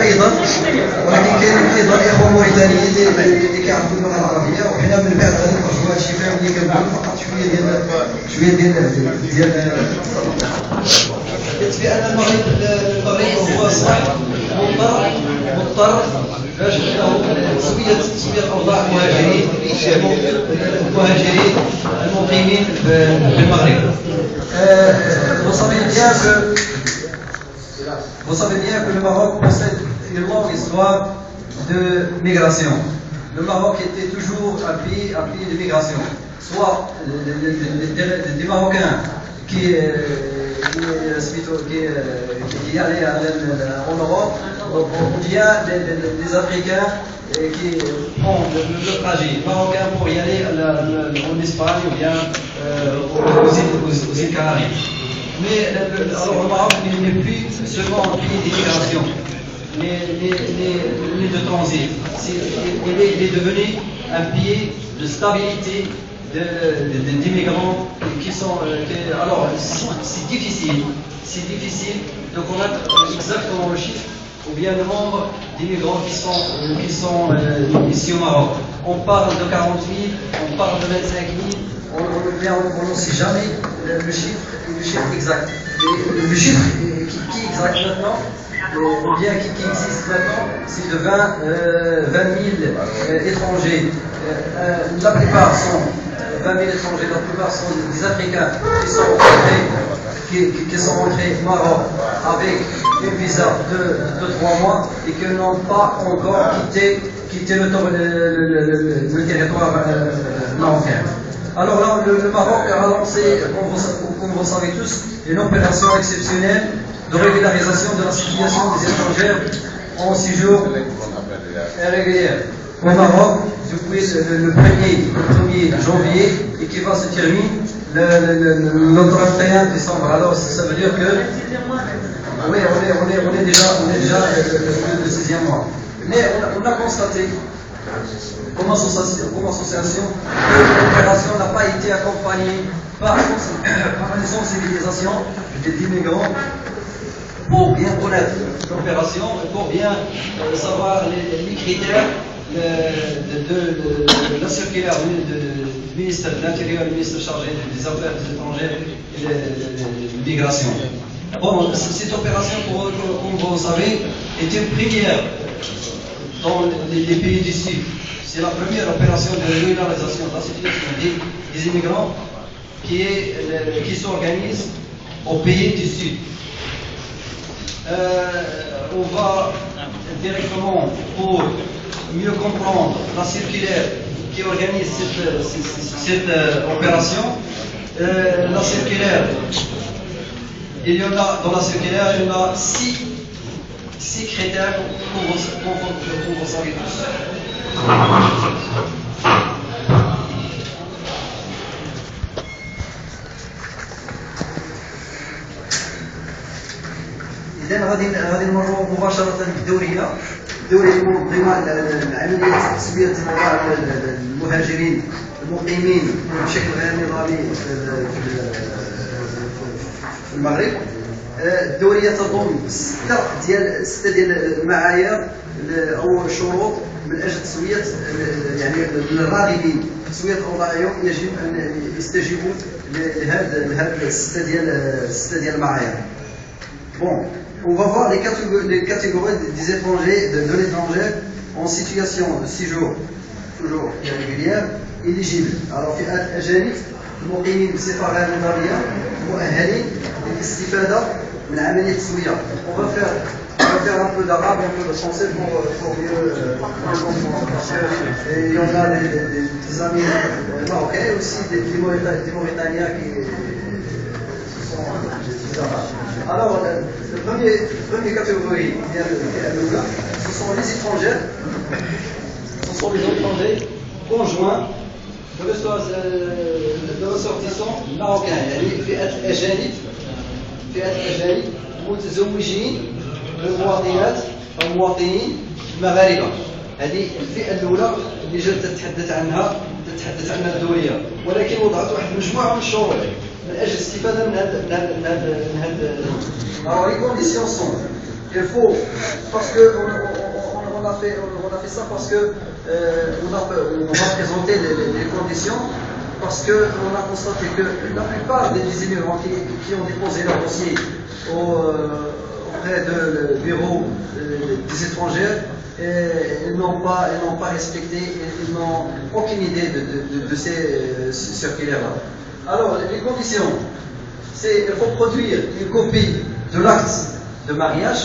ايضا اخوه موريتانيين اللي كيعرفوا اللغه العربيه، وحنا من بعد غادي نخرجوا هذا الشيء فيهم اللي كنقول فقط شويه ديال يكفي ان المغرب هو صاحب مضطر باش سويه الاوضاع المهاجرين المقيمين في المغرب. Vous savez bien que le Maroc possède une longue histoire de migration. Le Maroc était toujours un pays de migration, soit des Marocains qui allaient en Europe, ou bien des Africains qui font le trajet marocain pour y aller en Espagne ou bien aux îles Canaries. Mais alors le Maroc n'est plus seulement un pays d'immigration, ni de transit. Il est devenu un pays de stabilité d'immigrants qui sont. Alors c'est difficile de connaître exactement le chiffre ou bien le nombre d'immigrants qui sont ici au Maroc. On parle de 40 000, on parle de 25 000. On ne sait jamais le chiffre exact. Et le chiffre qui est exact maintenant, ou bien qui existe maintenant, c'est de 20 000 étrangers. La plupart sont 20 000 étrangers, la plupart sont des Africains qui sont entrés au Maroc avec un visa de 3 mois et qui n'ont pas encore quitté le territoire marocain. Alors là, le Maroc a lancé, comme vous savez tous, une opération exceptionnelle de régularisation de la situation des étrangers en séjour irrégulier au Maroc depuis le 1er janvier et qui va se terminer le 31 décembre. Alors ça veut dire que oui, on est déjà le 6e mois. Mais on a constaté comme association, l'opération n'a pas été accompagnée par une sensibilisation des immigrants pour bien connaître l'opération, pour bien savoir les critères de la circulaire du ministre de l'Intérieur, le ministre chargé des Affaires des étrangers et de l'immigration. Bon, cette opération, comme vous le savez, est une première dans les pays du Sud. C'est la première opération de régularisation de la situation des immigrants qui s'organise au pays du Sud. On va directement, pour mieux comprendre la circulaire qui organise cette opération. La circulaire, dans la circulaire, il y en a 6 critères pour vous savez tous. إذن غادي نمروا مباشرة بالدورية المنظمة لعملية تسوية أوضاع المهاجرين المقيمين بشكل غير نظامي في المغرب. الدورية تضم 6 ديال المعايير أو شروط من أجل تسوية يعني للراغبين في تسوية أوضاعهم يجب أن يستجيبوا لهذه 6 ديال المعايير. Bon, on va voir les catégories des étrangers, de l'étranger en situation de séjour toujours irrégulière, éligible. Alors في أجانب المقيمين بصفة غير نظامية مؤهلين للاستفادة من عملية التسوية. On va faire un peu d'arabe et un peu de français pour mieux comprendre. Et il y en a des amis marocains et aussi des Mauritaniens qui sont des arabes. Alors, la première catégorie, ce sont les étrangers. Ce sont les étrangers conjoints de ressortissants marocains. يعني فئة الأجانب متزوجين بالمواطنات أو مواطنين مغاربة. هذه الفئة الأولى اللي جات تتحدث عنها الدورية، ولكن وضعت واحد المجموعة من الشروط من أجل الاستفادة من هذا. Alors les conditions sont il faut, parce que on a fait ça parce que on va présenter les conditions, parce qu'on a constaté que la plupart des immigrants qui ont déposé leur dossier auprès du bureau des étrangers, ils n'ont pas respecté, ils n'ont aucune idée de ces circulaires-là. Alors, les conditions, c'est qu'il faut produire une copie de l'acte de mariage.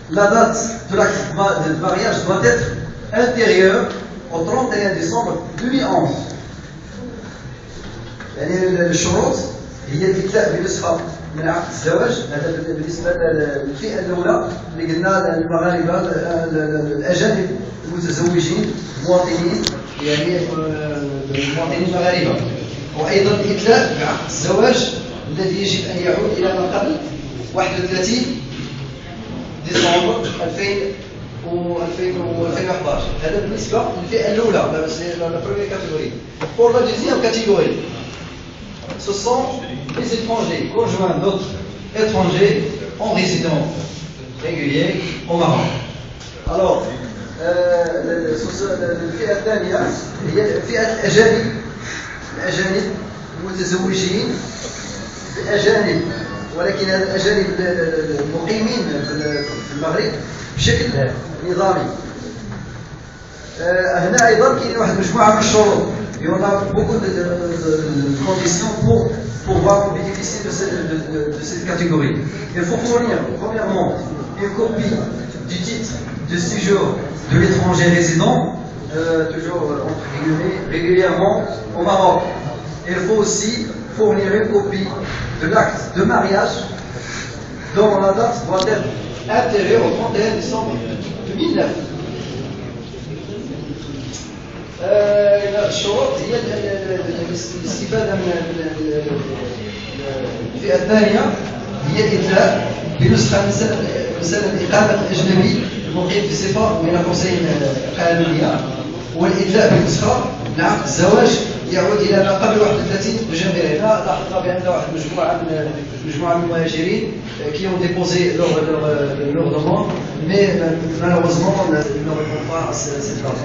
La date de l'acte de mariage doit être intérieure au 31 décembre 2011. يعني الشروط هي الإتلاء بنسخة من عقد الزواج. هذا بالنسبة للفئة الأولى اللي قلنا المغاربة الأجانب المتزوجين مواطنين، يعني المواطنين المغاربة. وأيضا الإتلاء بعقد الزواج الذي يجب أن يعود إلى ما قبل 31 ديسمبر 2011. هذا بالنسبة للفئة الأولى، la première catégorie. Pour la deuxième catégorie, ce sont les étrangers conjoints d'autres étrangers en résidence régulier au Maroc. Alors, الفئة الثانية هي فئة الأجانب المتزوجين بأجانب، ولكن هذا الأجانب المقيمين في المغرب بشكل نظامي. هنا أيضا كاين واحد المجموعة من الشروط. Et on a beaucoup de conditions pour pouvoir bénéficier de cette catégorie. Il faut fournir, premièrement, une copie du titre de séjour de l'étranger résident, toujours entre guillemets, régulièrement au Maroc. Il faut aussi fournir une copie de l'acte de mariage dont la date doit être intérieure au 31 décembre 2009. الشروط هي الاستفادة من الفئة الثانية هي الإتلاء بنسخة من سنة إقامة الأجنبي المقيم في صفة من قوسين قانونية، والإتلاء بنسخة من عقد الزواج يعود إلى ما قبل 31 جانفي. هنا لاحظنا بأن واحد مجموعة من المهاجرين qui ont déposé leur demande, mais malheureusement ils ne répondent pas à cette date.